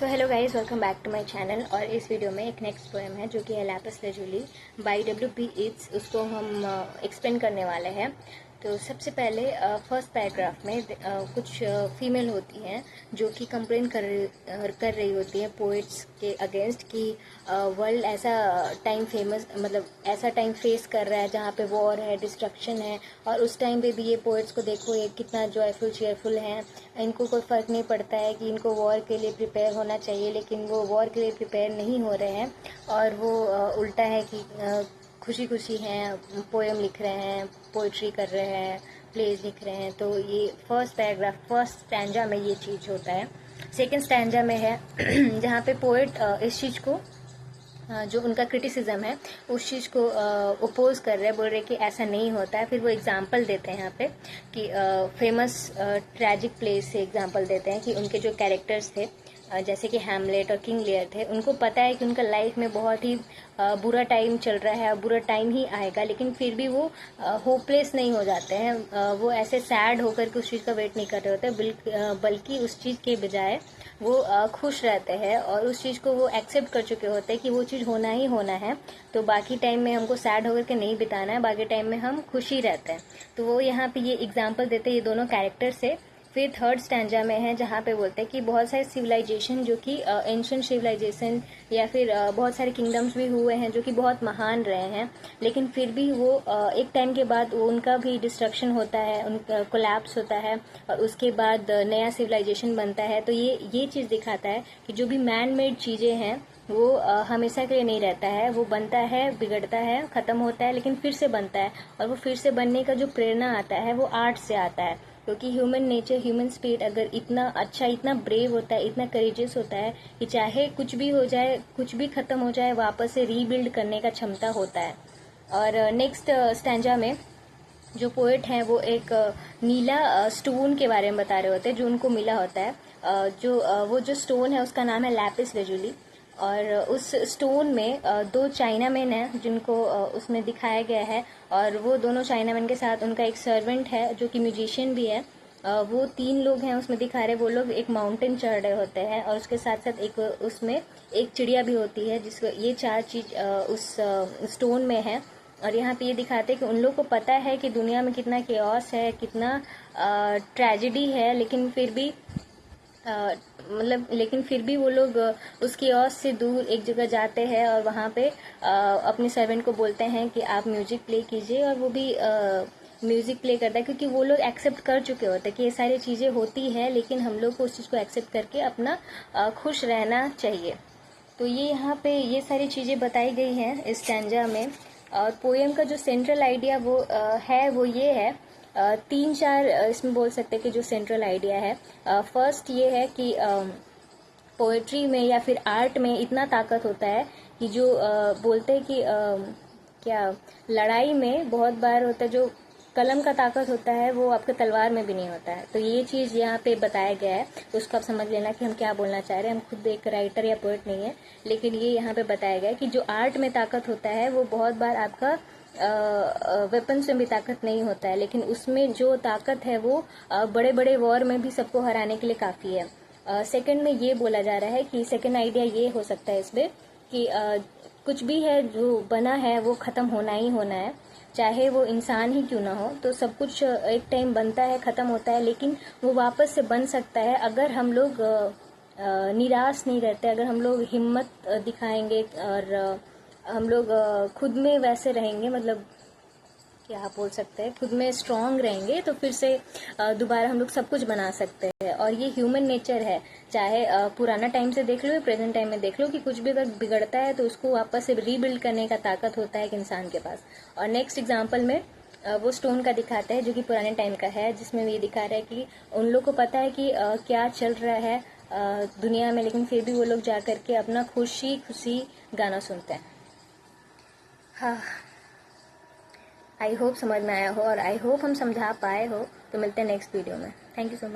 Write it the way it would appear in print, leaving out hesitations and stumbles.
So hello guys, welcome back to my channel. और इस video में एक नेक्स्ट पोएम है जो कि है lapis lazuli bye W.P. Yeats। उसको हम एक्सप्लेन करने वाले हैं। तो सबसे पहले फर्स्ट पैराग्राफ में कुछ फीमेल होती हैं जो कि कंप्लेन कर रही होती हैं पोइट्स के अगेंस्ट कि वर्ल्ड ऐसा टाइम ऐसा टाइम फेस कर रहा है जहाँ पे वॉर है, डिस्ट्रक्शन है। और उस टाइम पे भी ये पोइट्स को देखो, ये कितना जॉयफुल चेयरफुल हैं। इनको कोई फ़र्क नहीं पड़ता है कि इनको वॉर के लिए प्रिपेयर होना चाहिए, लेकिन वो वॉर के लिए प्रिपेयर नहीं हो रहे हैं। और वो उल्टा है कि खुशी खुशी हैं, पोएम लिख रहे हैं, पोइट्री कर रहे हैं, प्लेज लिख रहे हैं। तो ये फर्स्ट पैराग्राफ, फर्स्ट स्टैंजा में ये चीज़ होता है। सेकंड स्टैंजा में है जहाँ पे पोइट इस चीज़ को जो उनका क्रिटिसिज्म है उस चीज़ को ओपोज कर रहे हैं, बोल रहे कि ऐसा नहीं होता है। फिर वो एग्जांपल देते हैं यहाँ पे कि फेमस ट्रैजिक प्लेस से एग्जांपल देते हैं कि उनके जो कैरेक्टर्स थे जैसे कि हैमलेट और किंग लियर थे, उनको पता है कि उनका लाइफ में बहुत ही बुरा टाइम चल रहा है, बुरा टाइम ही आएगा, लेकिन फिर भी वो होपलेस नहीं हो जाते हैं। वो ऐसे सैड होकर के उस चीज़ का वेट नहीं कर रहे होते, बल्कि उस चीज़ के बजाय वो खुश रहते हैं और उस चीज़ को वो एक्सेप्ट कर चुके होते हैं कि वो चीज़ होना ही होना है। तो बाकी टाइम में हमको सैड होकर के नहीं बिताना है, बाकी टाइम में हम खुशी रहते हैं। तो वो यहाँ पे ये एग्जांपल देते हैं ये दोनों कैरेक्टर से। फिर थर्ड स्टैंजा में है जहाँ पे बोलते हैं कि बहुत सारे सिविलाइजेशन जो कि एंशिएंट सिविलाइजेशन या फिर बहुत सारे किंगडम्स भी हुए हैं जो कि बहुत महान रहे हैं, लेकिन फिर भी वो एक टाइम के बाद वो उनका भी डिस्ट्रक्शन होता है, उनका कोलैप्स होता है और उसके बाद नया सिविलाइजेशन बनता है। तो ये चीज़ दिखाता है कि जो भी मैन मेड चीज़ें हैं वो हमेशा के लिए नहीं रहता है, वो बनता है, बिगड़ता है, ख़त्म होता है, लेकिन फिर से बनता है। और वो फिर से बनने का जो प्रेरणा आता है वो आर्ट से आता है, क्योंकि ह्यूमन नेचर, ह्यूमन स्पिरिट अगर इतना अच्छा, इतना ब्रेव होता है, इतना करेजियस होता है कि चाहे कुछ भी हो जाए, कुछ भी ख़त्म हो जाए, वापस से रीबिल्ड करने का क्षमता होता है। और नेक्स्ट स्टैंजा में जो पोएट हैं वो एक नीला स्टोन के बारे में बता रहे होते हैं जो उनको मिला होता है। वो जो स्टोन है उसका नाम है लैपिस लजुली। और उस स्टोन में दो चाइनामैन हैं जिनको उसमें दिखाया गया है, और वो दोनों चाइनामैन के साथ उनका एक सर्वेंट है जो कि म्यूजिशियन भी है। वो तीन लोग हैं उसमें दिखा रहे। वो लोग एक माउंटेन चढ़ रहे होते हैं और उसके साथ साथ एक उसमें एक चिड़िया भी होती है, जिसको ये चार चीज़ उस स्टोन में है। और यहाँ पे ये दिखाते हैं कि उन लोग को पता है कि दुनिया में कितना केओस है, कितना ट्रेजेडी है, लेकिन फिर भी लेकिन फिर भी वो लोग उस केओस से दूर एक जगह जाते हैं और वहाँ पे अपने सर्वेंट को बोलते हैं कि आप म्यूजिक प्ले कीजिए, और वो भी म्यूजिक प्ले करता है, क्योंकि वो लोग एक्सेप्ट कर चुके होते हैं कि ये सारी चीज़ें होती है, लेकिन हम लोग को उस चीज़ को एक्सेप्ट करके अपना खुश रहना चाहिए। तो ये यहाँ पे ये सारी चीज़ें बताई गई हैं इस स्टैंजा में। और पोएम का जो सेंट्रल आइडिया वो ये है, तीन चार इसमें बोल सकते हैं कि जो सेंट्रल आइडिया है। फर्स्ट ये है कि पोएट्री में या फिर आर्ट में इतना ताकत होता है कि जो बोलते हैं कि क्या लड़ाई में बहुत बार होता है, जो कलम का ताकत होता है वो आपके तलवार में भी नहीं होता है। तो ये चीज़ यहाँ पे बताया गया है, तो उसको आप समझ लेना कि हम क्या बोलना चाह रहे हैं। हम खुद एक राइटर या पोएट नहीं है, लेकिन ये यहाँ पे बताया गया है कि जो आर्ट में ताकत होता है वो बहुत बार आपका वेपन्स में भी ताकत नहीं होता है, लेकिन उसमें जो ताकत है वो बड़े बड़े वॉर में भी सबको हराने के लिए काफ़ी है। सेकंड में ये बोला जा रहा है कि सेकंड आइडिया ये हो सकता है इसमें कि कुछ भी है जो बना है वो ख़त्म होना ही होना है, चाहे वो इंसान ही क्यों ना हो। तो सब कुछ एक टाइम बनता है, ख़त्म होता है, लेकिन वो वापस से बन सकता है अगर हम लोग निराश नहीं रहते, अगर हम लोग हिम्मत दिखाएंगे और हम लोग खुद में वैसे रहेंगे, मतलब क्या बोल सकते हैं, खुद में स्ट्रांग रहेंगे, तो फिर से दोबारा हम लोग सब कुछ बना सकते हैं। और ये ह्यूमन नेचर है, चाहे पुराना टाइम से देख लो या प्रेजेंट टाइम में देख लो, कि कुछ भी अगर बिगड़ता है तो उसको वापस से रीबिल्ड करने का ताकत होता है एक इंसान के पास। और नेक्स्ट एग्जाम्पल में वो स्टोन का दिखाता है जो कि पुराने टाइम का है, जिसमें ये दिखा रहा है कि उन लोग को पता है कि क्या चल रहा है दुनिया में, लेकिन फिर भी वो लोग जा करके अपना खुशी खुशी गाना सुनते हैं। हाँ, आई होप समझ में आया हो और आई होप हम समझा पाए हो। तो मिलते हैं नेक्स्ट वीडियो में। Thank you so much.